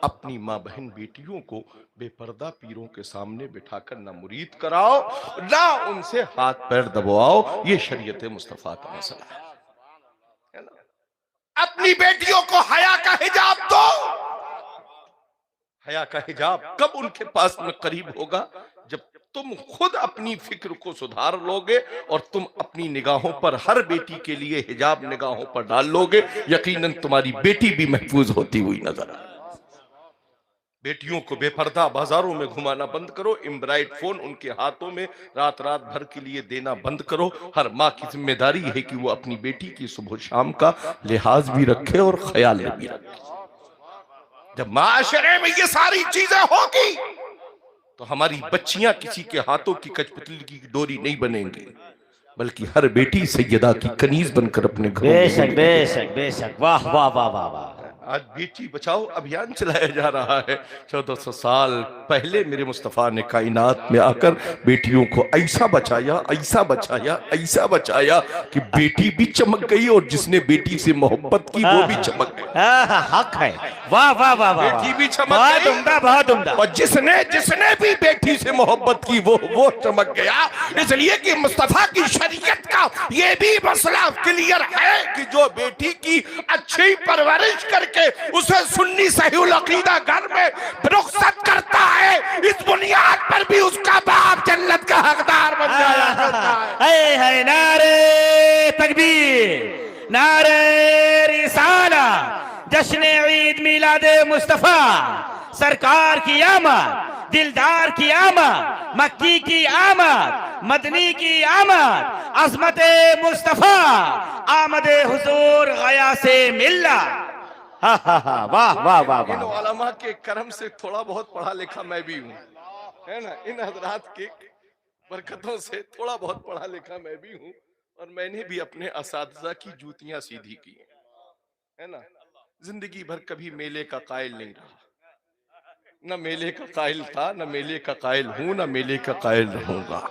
अपनी माँ बहन बेटियों को बेपर्दा पीरों के सामने बिठाकर ना मुरीद कराओ, ना उनसे हाथ पैर दबाओ। ये शरीयत मुस्तफा का मसला है ना। अपनी बेटियों को हया का हिजाब दो। हया का हिजाब कब उनके पास में करीब होगा? जब तुम खुद अपनी फिक्र को सुधार लोगे और तुम अपनी निगाहों पर हर बेटी के लिए हिजाब निगाहों पर डाल लोगे, यकीनन तुम्हारी बेटी भी महफूज होती हुई नजर आए। बेटियों को बेपर्दा बाजारों में घुमाना बंद करो, एम्ब्रॉयड फोन उनके हाथों में रात रात भर के लिए देना बंद करो। हर माँ की जिम्मेदारी है कि वो अपनी बेटी की सुबह शाम का लिहाज भी रखे और ख्याल भी रखे। जब माशरे में ये सारी चीजें होगी तो हमारी बच्चियां किसी के हाथों की कठपुतली की डोरी नहीं बनेंगी, बल्कि हर बेटी सैयदा की कनीज बनकर अपने घरों में। बेशक बेशक बेशक, वाह वाह वाह वाह वाह। आज बेटी बचाओ अभियान चलाया जा रहा है। 1400 साल पहले मेरे मुस्तफा ने कायनात में आकर बेटियों को ऐसा बचाया, ऐसा बचाया, ऐसा बचाया कि बेटी भी चमक गई और जिसने बेटी से मोहब्बत की वो भी चमक गई। हक है, वाह वाह वाह वाह, बेटी भी चमक बहुत गई, उम्दा बहुत उम्दा। और जिसने भी बेटी से मोहब्बत की वो चमक गया। इसलिए कि मुस्तफा की शरीयत का ये भी मसला क्लियर है कि जो बेटी की अच्छी परवरिश करके उसे सुन्नी सहीउल अकीदा घर में रुखसत करता है, इस बुनियाद पर भी उसका बाप जन्नत का हकदार बन जाया करता है। नारे तकबीर, नारे रिसाला, जश्न ईद मिलादे मुस्तफा, सरकार की आमद, दिलदार की आमद, मक्की की आमद, मदनी की आमद, अजमत मुस्तफा, आमदे हुजूर गया से मिलना। वाह वाह वाह इन वाह। उलमा के करम से थोड़ा बहुत पढ़ा लिखा मैं भी हूँ, है ना। इन हजरात के बरकतों से थोड़ा बहुत पढ़ा लिखा मैं भी हूँ, और मैंने भी अपने असातिज़ा की जूतियां सीधी की है ना। जिंदगी भर कभी मेले का कायल नहीं रहा, न मेले का कायल था, न मेले का कायल हूं, न मेले का कायल रहूंगा।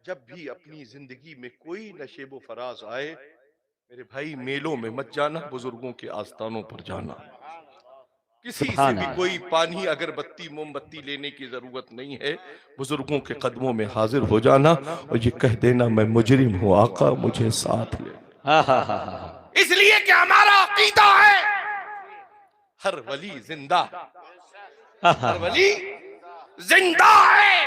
जब भी अपनी जिंदगी में कोई नशेबो फराज आए, मेरे भाई मेलों में मत जाना, बुजुर्गों के आस्थानों पर जाना। किसी से भी कोई पानी अगरबत्ती मोमबत्ती लेने की जरूरत नहीं है, बुजुर्गों के कदमों में हाजिर हो जाना और ये कह देना मैं मुजरिम हूँ आका, मुझे साथ ले। इसलिए कि हमारा अकीदा है हर वली जिंदा, हर वली जिंदा है।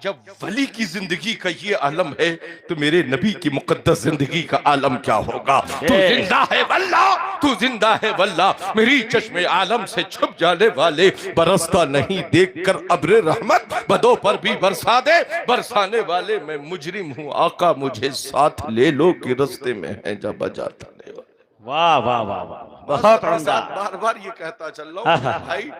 जब वली की जिंदगी का ये आलम है तो मेरे नबी की मुकद्दस जिंदगी का आलम क्या होगा। तू जिंदा है वल्लाह, तू जिंदा है वल्लाह, मेरी चश्मे आलम से छुप जाने वाले, बरसता नहीं देखकर अब्र रहमत, बदों पर भी बरसा दे बरसाने वाले। मैं मुजरिम हूँ आका, मुझे साथ ले लो कि रास्ते में है जब बजाता नहीं। वाह वाह वाह वाह, बहुत उम्दा। बार बार ये कहता चल रहा हूँ भाई,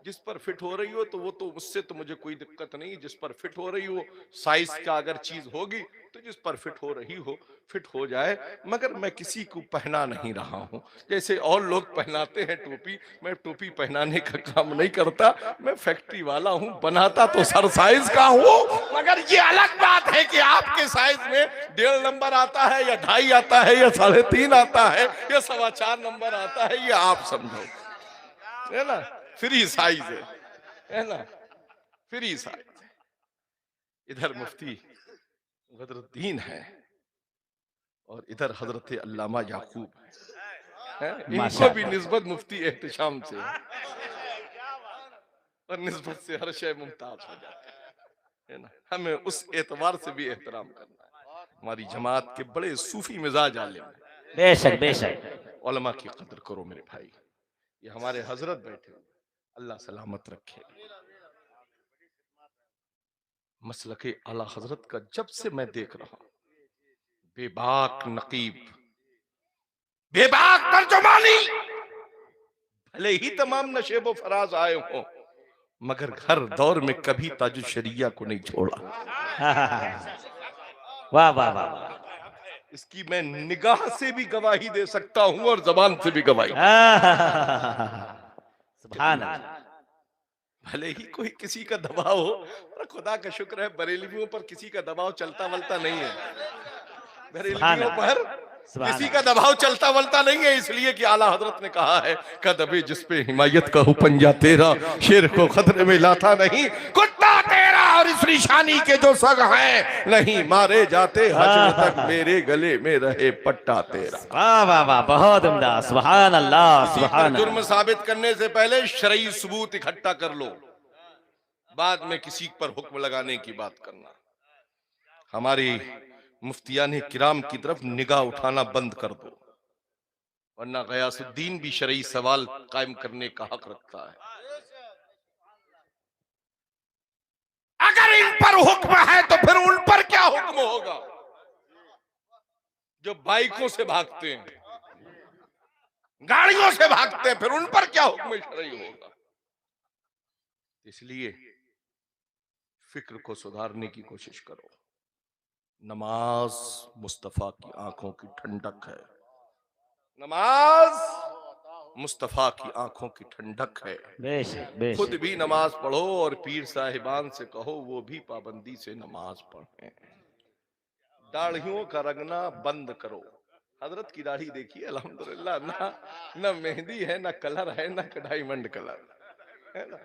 जिस पर फिट हो रही हो तो वो तो उससे तो मुझे कोई दिक्कत नहीं। जिस पर फिट हो रही हो, साइज का अगर चीज होगी तो जिस पर फिट हो रही हो फिट हो जाए, मगर मैं किसी को पहना नहीं रहा हूँ। जैसे और लोग पहनाते हैं टोपी, मैं टोपी पहनाने का काम नहीं करता। मैं फैक्ट्री वाला हूँ, बनाता तो सर साइज का हूँ, मगर ये अलग बात है कि आपके साइज में 1.5 नंबर आता है या 2.5 आता है या 3.5 आता है या 4.25 नंबर आता है, ये आप समझो, है ना। फ्री साइज है ना, फ्री साइज। इधर मुफ्ती गदरुद्दीन है और इधर हजरत अल्लामा याकूब है। इनको भी निस्बत मुफ्ती एहतशाम से और निस्बत से हर शय मुमताज हो जाता है ना। हमें उस एतबार से भी एहतराम करना है। हमारी जमात के बड़े सूफी मिजाज आलिम हैं। बेशक बेशक, उलमा की कदर करो मेरे भाई। ये हमारे हजरत बैठे, अल्लाह सलामत रखे। मसलके आला हजरत का जब से मैं देख रहा हूं, बेबाक नकीब, बेबाक तर्जुमानी, भले ही तमाम नशेबो फराज आए हों, मगर हर दौर में कभी ताजुल शरिया को नहीं छोड़ा। वाह वाह वाह। इसकी मैं निगाह से भी गवाही दे सकता हूं और जबान से भी गवाही। सुभान अल्लाह। भले ही कोई किसी का दबाव हो, पर खुदा का शुक्र है बरेलवियों पर किसी का दबाव चलता वलता नहीं है। सुभान बरेलवियों अल्लाह, पर सुभान किसी का अल्लाह। दबाव चलता वलता नहीं है, इसलिए कि आला हजरत ने कहा है कदबे जिस पे हिमायत का पंजा तेरा, शेर को खतरे में लाता नहीं कुत्ता तेरा, और इस निशानी के जो सग हैं नहीं मारे जाते, हश्र तक मेरे गले में रहे पट्टा तेरा। वाह वाह वाह, बहुत उम्दा, सुभान अल्लाह, किसी पर सुभान जुर्म अल्लाह। साबित करने से पहले शरई सबूत इकट्ठा कर लो, बाद में किसी पर हुक्म लगाने की बात करना। हमारी मुफ्तियान किराम की तरफ निगाह उठाना बंद कर दो, वरना गयासुद्दीन भी शरई सवाल कायम करने का हक रखता है। अगर इन पर हुक्म है तो फिर उन पर क्या हुक्म होगा जो बाइकों से भागते हैं, गाड़ियों से भागते हैं, फिर उन पर क्या हुक्म शरई होगा। इसलिए फिक्र को सुधारने की कोशिश करो। नमाज मुस्तफा की आंखों की ठंडक है, नमाज मुस्तफा की आंखों की ठंडक है। बेशक खुद बेशक। भी नमाज पढ़ो और पीर साहिबान से कहो वो भी पाबंदी से नमाज पढ़ें। दाढ़ियों का रंगना बंद करो। हजरत की दाढ़ी देखिए अल्हम्दुलिल्लाह, ना मेहंदी है, ना कलर है, ना डायमंड कलर है ना।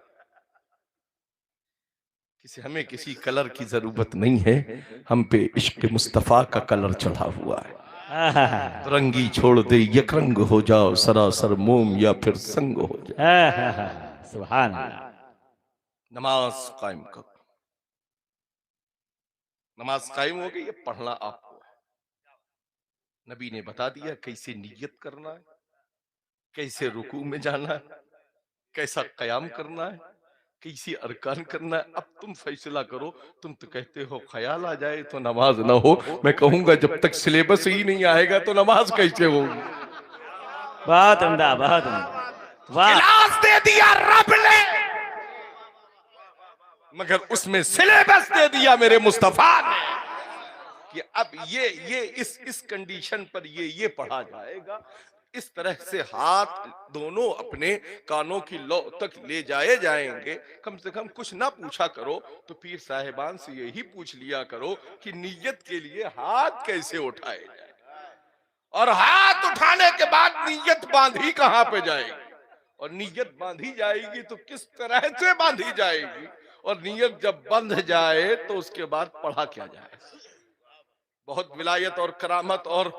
हमें किसी कलर की जरूरत नहीं है, हम पे इश्क मुस्तफा का कलर चढ़ा हुआ है। रंगी छोड़ दे यकरंग हो जाओ, सरासर मोम या फिर संग हो जाए। सुभान अल्लाह। नमाज कायम करो। नमाज कायम हो गई, ये पढ़ना आपको है। नबी ने बता दिया कैसे नियत करना है, कैसे रुकू में जाना है, कैसा कयाम करना है, कैसी अरकान करना है। अब तुम फैसला करो। तुम तो कहते हो ख्याल आ जाए तो नमाज ना हो, मैं कहूंगा जब तक सिलेबस ही नहीं आएगा तो नमाज कैसे होगी। बहुत उम्दा, बहुत उम्दा, वाह। क्लास दे दिया रब ने, मगर उसमें सिलेबस दे दिया मेरे मुस्तफा ने कि अब ये इस कंडीशन पर ये पढ़ा जाएगा। इस तरह से हाथ दोनों अपने कानों की लौ तक ले जाए जाएंगे। कम से कम कुछ ना पूछा करो तो पीर साहिबान से यही पूछ लिया करो कि नियत के लिए हाथ कैसे उठाए जाए, और हाथ उठाने के बाद नियत बांधी कहां पे जाएगी, और नियत बांधी जाएगी तो किस तरह से बांधी जाएगी, और नियत जब बंध जाए तो उसके बाद पढ़ा क्या जाए। बहुत विलायत और करामत और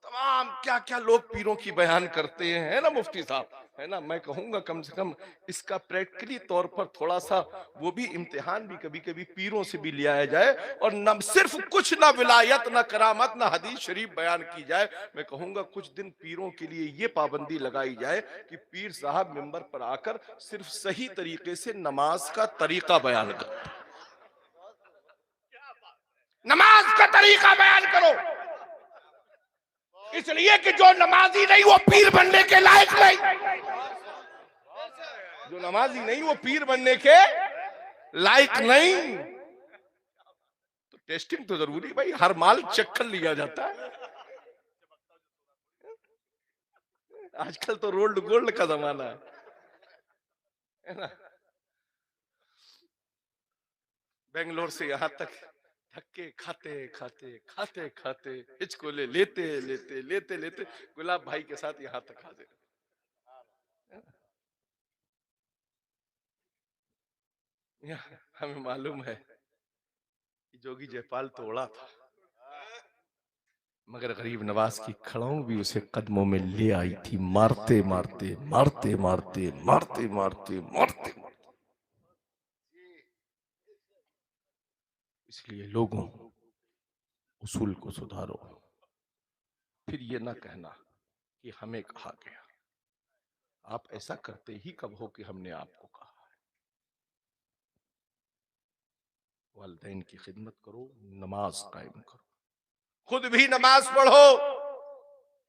तमाम क्या क्या लोग पीरों की बयान करते हैं, है ना मुफ्ती साहब, है ना। मैं कहूंगा कम से कम इसका प्रैक्टिकली तौर पर थोड़ा सा वो भी इम्तिहान भी कभी कभी पीरों से भी लिया जाए, और न सिर्फ कुछ ना विलायत ना करामत ना हदीस शरीफ बयान की जाए। मैं कहूंगा कुछ दिन पीरों के लिए ये पाबंदी लगाई जाए कि पीर साहब मिंबर पर आकर सिर्फ सही तरीके से नमाज का तरीका बयान करें, नमाज का तरीका बयान करो। इसलिए कि जो नमाजी नहीं वो पीर बनने के लायक नहीं, जो नमाजी नहीं वो पीर बनने के लायक नहीं। तो टेस्टिंग तो जरूरी भाई, हर माल चेक कर लिया जाता है। आजकल तो रोल्ड गोल्ड का जमाना है ना। बेंगलोर से यहां तक धक्के खाते खाते खाते खाते हिचकोले लेते लेते लेते लेते गुलाब भाई के साथ यहां तक हाजिर। हमें मालूम है कि जोगी जयपाल तो उड़ा था, मगर गरीब नवाज की खड़ाऊ भी उसे कदमों में ले आई थी, मारते मारते मारते मारते मारते मारते मारते। इसलिए लोगों उसूल को सुधारो, फिर ये ना कहना कि हमें कहा गया। आप ऐसा करते ही कब हो कि हमने आपको कहा है। वालिदैन की खिदमत करो, नमाज कायम करो, खुद भी नमाज पढ़ो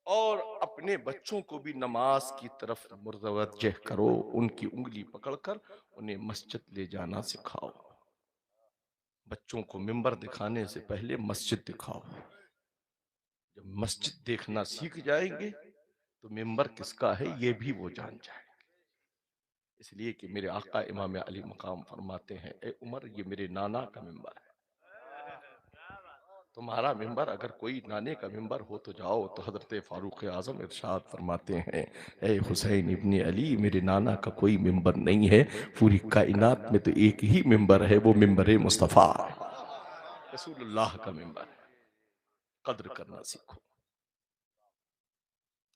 और अपने बच्चों को भी नमाज की तरफ मुतवज्जह करो। उनकी उंगली पकड़कर उन्हें मस्जिद ले जाना सिखाओ। बच्चों को मिंबर दिखाने से पहले मस्जिद दिखाओ। जब मस्जिद देखना सीख जाएंगे तो मिंबर किसका है ये भी वो जान जाएंगे। इसलिए कि मेरे आका इमाम अली मकाम फरमाते हैं, ए उमर ये मेरे नाना का मिंबर है, तुम्हारा मिंबर अगर कोई नाने का मिंबर हो तो जाओ। तो हजरत फारूक आजम इरशाद फरमाते हैं, ए हुसैन इब्ने अली मेरे नाना का कोई मिंबर नहीं है, पूरी कायनात में तो एक ही मिंबर है, वो मिंबर मुस्तफ़ा रसूलुल्लाह का मिंबर है। कद्र करना सीखो,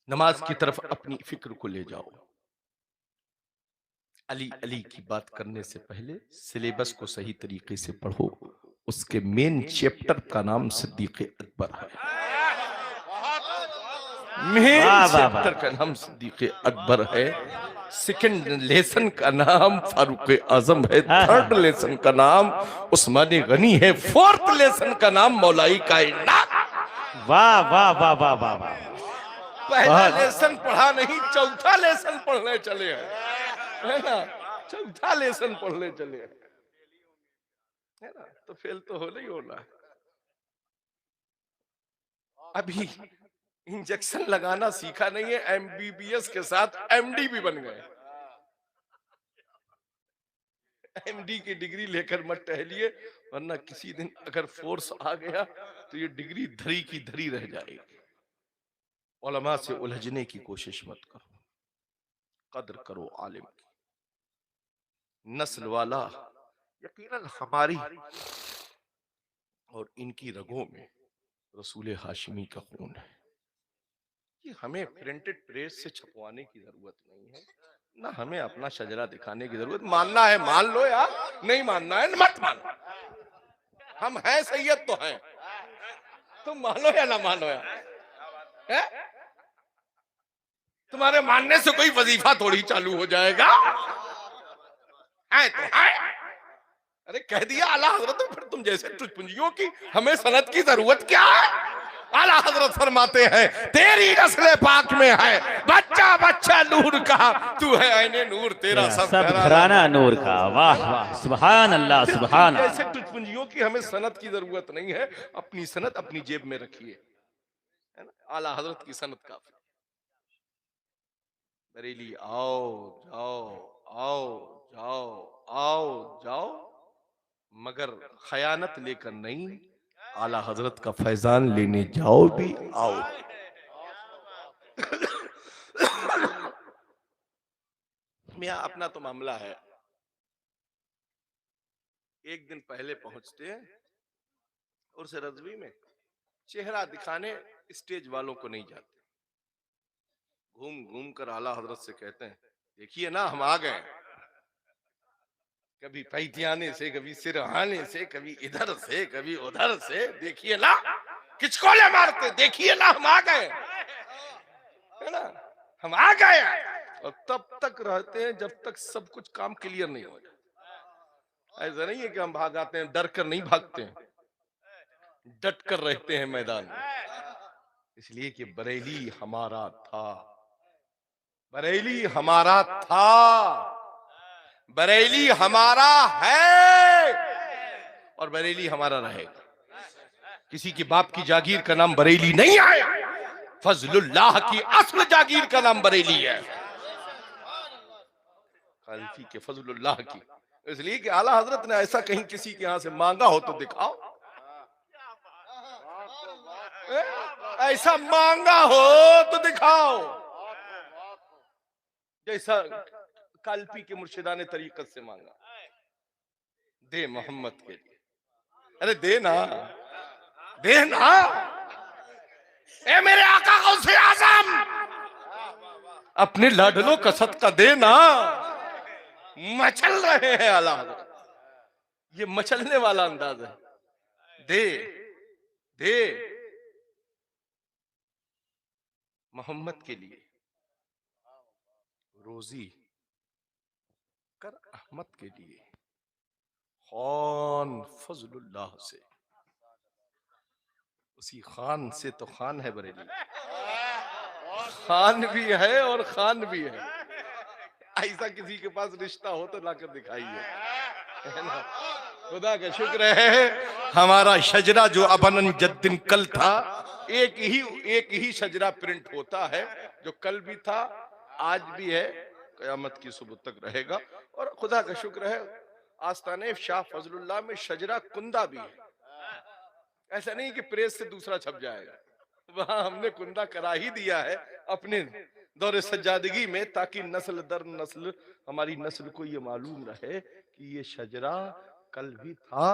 नमाज की तरफ अपनी फिक्र को ले जाओ। अली अली की बात करने से पहले सिलेबस को सही तरीके से पढ़ो। उसके मेन चैप्टर का नाम सिद्दीक अकबर है, मेन चैप्टर का नाम सिद्दीक अकबर है, सेकंड लेसन का नाम फारूक आजम है, थर्ड लेसन का नाम उस्मान गनी है, फोर्थ लेसन का नाम मौलाई कायनात। वाह वाह वाह वाह वाह वाह। पहला लेसन पढ़ा नहीं, चौथा लेसन पढ़ने चले हैं, है ना, चौथा लेसन पढ़ने चले हैं, है ना, तो फेल तो होना ही होना है। अभी इंजेक्शन लगाना सीखा नहीं है, एमबीबीएस के साथ एमडी भी बन गए। एमडी की डिग्री लेकर मत टहलिए, वरना किसी दिन अगर फोर्स आ गया तो ये डिग्री धरी की धरी रह जाएगी। उलमा से उलझने की कोशिश मत करो, कद्र करो आलिम की। नस्ल वाला यकीनन हमारी और इनकी रगों में रसूल हाशिमी का खून है। कि हमें प्रिंटेड प्रेस से छपवाने की जरूरत नहीं है, ना हमें अपना शजरा दिखाने की जरूरत। मानना है मान लो यार, नहीं मानना है मत मानो। हम हैं सैयद तो हैं, तुम मानो या ना मानो यार, है? तुम्हारे मानने से कोई वजीफा थोड़ी चालू हो जाएगा, है तो है। अरे कह दिया आला हजरत, तो फिर तुम जैसे टुचपुंजियों की हमें सनद की जरूरत क्या है? आला हजरत फरमाते हैं, तेरी नस्ल पाक में है बच्चा बच्चा नूर का, तू है ऐने नूर, तेरा सब घराना नूर का। वाह वाह, सुभान अल्लाह सुभान अल्लाह। जैसे टुचपुंजियों की हमें सनद की जरूरत नहीं है, अपनी सनद अपनी जेब में रखिए, है ना, आला हजरत की सनद काफी। बरेली आओ जाओ आओ जाओ आओ जाओ, मगर खयानत लेकर नहीं, आला हजरत का फैजान लेने जाओ भी आओ। मियां अपना तो मामला है, एक दिन पहले पहुंचते हैं उर्स रज़वी में, चेहरा दिखाने स्टेज वालों को नहीं जाते, घूम घूम कर आला हजरत से कहते हैं, देखिए ना हम आ गए। कभी पैथियाने से, कभी सिरहाने से, कभी इधर से, कभी उधर से, देखिए ना किचकोले मारते, देखिए ना हम आ गए, है ना, हम आ गए। और तब तक रहते हैं जब तक सब कुछ काम क्लियर नहीं हो जाए। ऐसा नहीं है कि हम भाग आते हैं, डर कर नहीं भागते हैं, डट कर रहते हैं मैदान में। इसलिए कि बरेली हमारा था, बरेली हमारा था, बरेली हमारा है और बरेली हमारा रहेगा। किसी के बाप की जागीर का नाम बरेली नहीं आया, फजलुल्लाह की असल जागीर का नाम बरेली है, खालिफी के फजलुल्लाह की। इसलिए कि आला हजरत ने ऐसा कहीं किसी के यहां से मांगा हो तो दिखाओ, ऐसा मांगा हो तो दिखाओ, जैसा काल्पी के मुर्शिदाने तरीकत से मांगा। दे मोहम्मद के लिए, अरे दे ना, दे ना, ए मेरे आका गौसे आजम, अपने लाडलों का सदका दे ना। मचल रहे हैं आला हजरत, ये मचलने वाला अंदाज है, दे दे मोहम्मद के लिए, रोजी कर अहमद के लिए, खान फजलुल्लाह से, उसी खान से तो खान है बरेली, खान भी है और खान भी है। ऐसा किसी के पास रिश्ता हो तो लाकर दिखाइए, है ना। खुदा का शुक्र है हमारा शजरा जो अबनन जद्दिन कल था, एक ही शजरा प्रिंट होता है, जो कल भी था आज भी है क़यामत की सुबह तक रहेगा। और खुदा का शुक्र है आस्ताने शाह फजलुल्लाह में शजरा कुंदा भी है। ऐसा नहीं कि प्रेस से दूसरा छप जाएगा, वहां हमने कुंदा करा ही दिया है अपने दौरे सज्जादगी में, ताकि नस्ल दर नस्ल हमारी नस्ल को ये मालूम रहे कि ये शजरा कल भी था,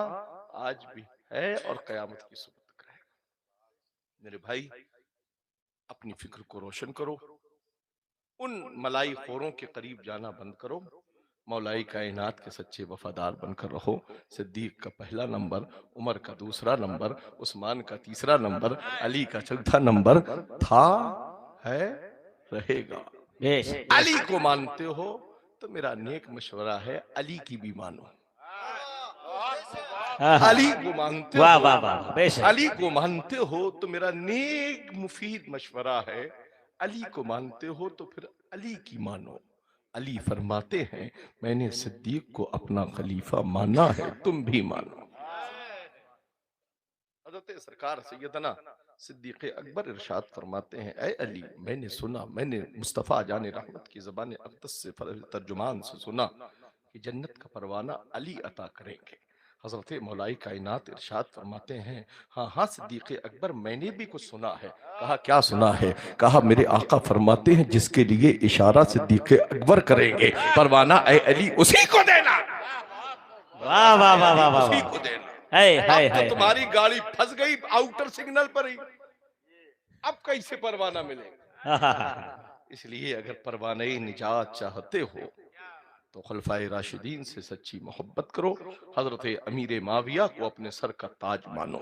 आज भी है और क़यामत की सुबह तक रहेगा। मेरे भाई, अपनी फिक्र को रोशन करो, उन मलाई खोरों के करीब जाना बंद करो, मौलाई कायनात के सच्चे वफादार बनकर रहो। सिद्दीक का पहला नंबर, उमर का दूसरा नंबर, उस्मान का तीसरा नंबर, अली का चौथा नंबर था, है, रहेगा। अली को मानते हो तो मेरा नेक मशवरा है अली की भी मानो। अली को मानते हो, अली को मानते हो तो मेरा नेक मुफीद मशवरा है, अली को मानते हो तो फिर अली की मानो। अली फरमाते हैं मैंने सिद्दीक को अपना खलीफा माना है, तुम भी मानो। हज़रत सरकार सैयदना सिद्दीक़ अकबर इरशाद फरमाते हैं, ऐ अली, मैंने सुना, मैंने मुस्तफ़ा जाने रहमत की ज़बान अक़दस से तर्जुमान से सुना कि जन्नत का परवाना अली अता करेंगे। हज़रत मौलाई कायनात इरशाद फरमाते हैं, हाँ हाँ सिद्दीक़ अकबर, मैंने भी कुछ सुना है। कहा क्या सुना है? कहा मेरे आका फरमाते हैं जिसके लिए इशारा सिद्दीक़ अकबर करेंगे परवाना ऐ अली उसी को देना। वाह वाह वाह वाह वाह, उसी को देना। अब तो तुम्हारी गाड़ी फंस गई आउटर सिग्नल पर ही, अब कैसे परवाना मिलेगा? इसलिए अगर परवाने निजात चाहते हो तो खुलफाए राशिदीन से सच्ची मोहब्बत करो, हजरत अमीर माविया को अपने सर का ताज मानो।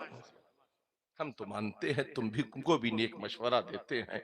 हम तो मानते हैं, तुम भी, तुमको भी नेक मशवरा देते हैं,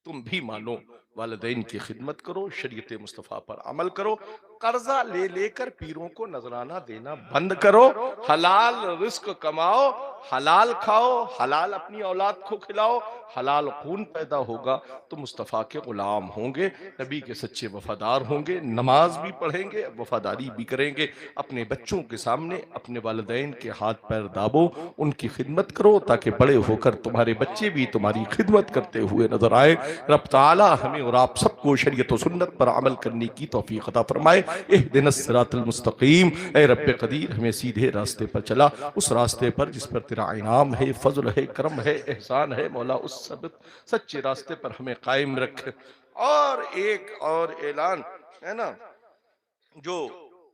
तुम भी मानो, वालिदैन की खिदमत करो, शरीयत मुस्तफ़ा पर अमल करो, कर्जा ले लेकर पीरों को नजराना देना बंद करो, हलाल रिस्क कमाओ, हलाल खाओ, हलाल अपनी औलाद को खिलाओ, हलाल खून पैदा होगा तो मुस्तफ़ा के गुलाम होंगे, नबी के सच्चे वफादार होंगे, नमाज भी पढ़ेंगे, वफादारी भी करेंगे। अपने बच्चों के सामने अपने वालिदैन के हाथ पैर दाबो, उनकी खिदमत करो, ताकि बड़े होकर तुम्हारे बच्चे भी तुम्हारी खिदमत करते हुए नजर आए। रब ताला हमें और आप सबको शरीयत और सुन्नत पर अमल करने की तौफीक अता फरमाए। इहदिनस सिरातल मुस्तकीम, ऐ रब कदीर हमें सीधे रास्ते पर चला, उस रास्ते पर जिस पर तेरा इनाम है, फजल है, करम है, एहसान है, मौला उस सब सच्चे रास्ते पर हमें कायम रख। और एक और ऐलान है ना, जो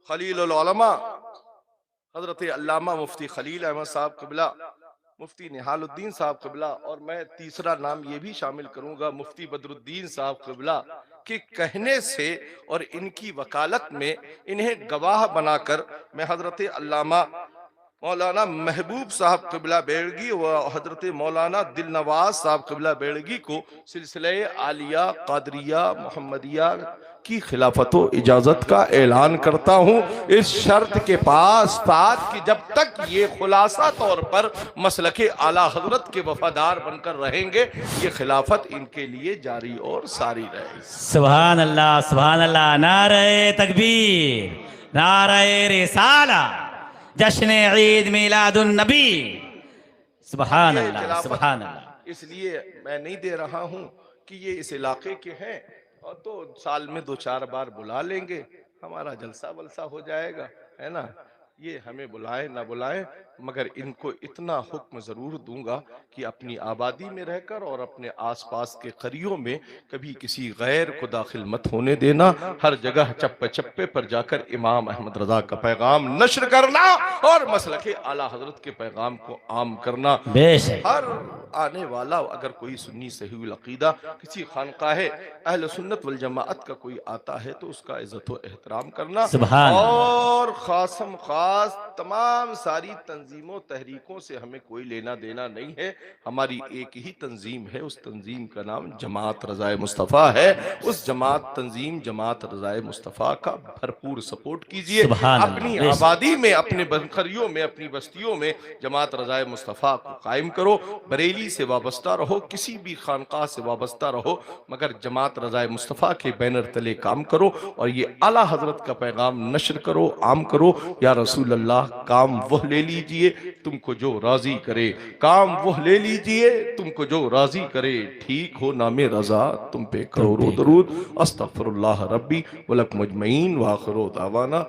खलीलुल उलमा हजरत अल्लामा मुफ्ती खलील अहमद साहब क़िबला, मुफ्ती निहालुद्दीन साहब क़िबला, और मैं तीसरा नाम ये भी शामिल करूंगा मुफ्ती बदरुद्दीन साहब क़िबला के कहने से और इनकी वकालत में इन्हें गवाह बनाकर मैं हजरत अल्लामा मौलाना महबूब साहब क़िबला बेड़गी व हजरत मौलाना दिलनवाज साहब क़िबला बेड़गी को सिलसिले आलिया कादरिया मोहम्मदिया की खिलाफत व इजाजत का ऐलान करता हूँ, इस शर्त के पास ताज कि जब तक ये खुलासा तौर पर मसलके आला हजरत के वफादार बनकर रहेंगे, ये खिलाफत इनके लिए जारी और सारी रहेगी। सुभान अल्लाह, सुभान अल्लाह, नारे तकबीर, नारे रिसाला, जश्न ईद मिलादुन नबी, सुभान अल्लाह, सुभान अल्लाह। इसलिए मैं नहीं दे रहा हूँ कि ये इस इलाके के हैं और तो साल में 2-4 बार बुला लेंगे, हमारा जलसा वलसा हो जाएगा, है ना। ये हमें बुलाए ना बुलाए, मगर इनको इतना हुक्म जरूर दूंगा कि अपनी आबादी में रहकर और अपने आसपास के करियों में कभी किसी गैर को दाखिल मत होने देना। हर जगह चप्पे चप्पे पर जाकर इमाम अहमद रजा का पैगाम नश्र करना और मसलके आला हजरत के पैगाम को आम करना। हर आने वाला अगर कोई सुन्नी सही अकीदा किसी खानकाहे अहल सुन्नत वल जमाअत का कोई आता है तो उसका इज्जत व एहतराम करना, और खासम खास तमाम सारी तंजीमों तहरीकों से हमें कोई लेना देना नहीं है। हमारी एक ही तंजीम है, उस तंजीम का नाम जमात रज़ाए मुस्तफ़ा है। उस जमात तंजीम जमात रज़ाए मुस्तफ़ा का भरपूर सपोर्ट कीजिए। अपनी आबादी में, अपने बंकरियों में, अपनी बस्तियों में जमात रज़ाए मुस्तफ़ा को कायम करो। बरेली से वाबस्ता रहो, किसी भी खानकाह से वाबस्ता रहो, मगर जमात रज़ाए मुस्तफ़ा के बैनर तले काम करो और ये आला हजरत का पैगाम नश्र करो, आम करो। या रसूल रसूल अल्लाह, काम वह ले लीजिए तुमको जो राजी करे, काम वह ले लीजिए तुमको जो राजी करे, ठीक हो नामे रजा तुम पे करोड़ों दरूद। अस्तगफिरुल्लाह रब्बी व लकुम अजमईन व आखिरु दावाना।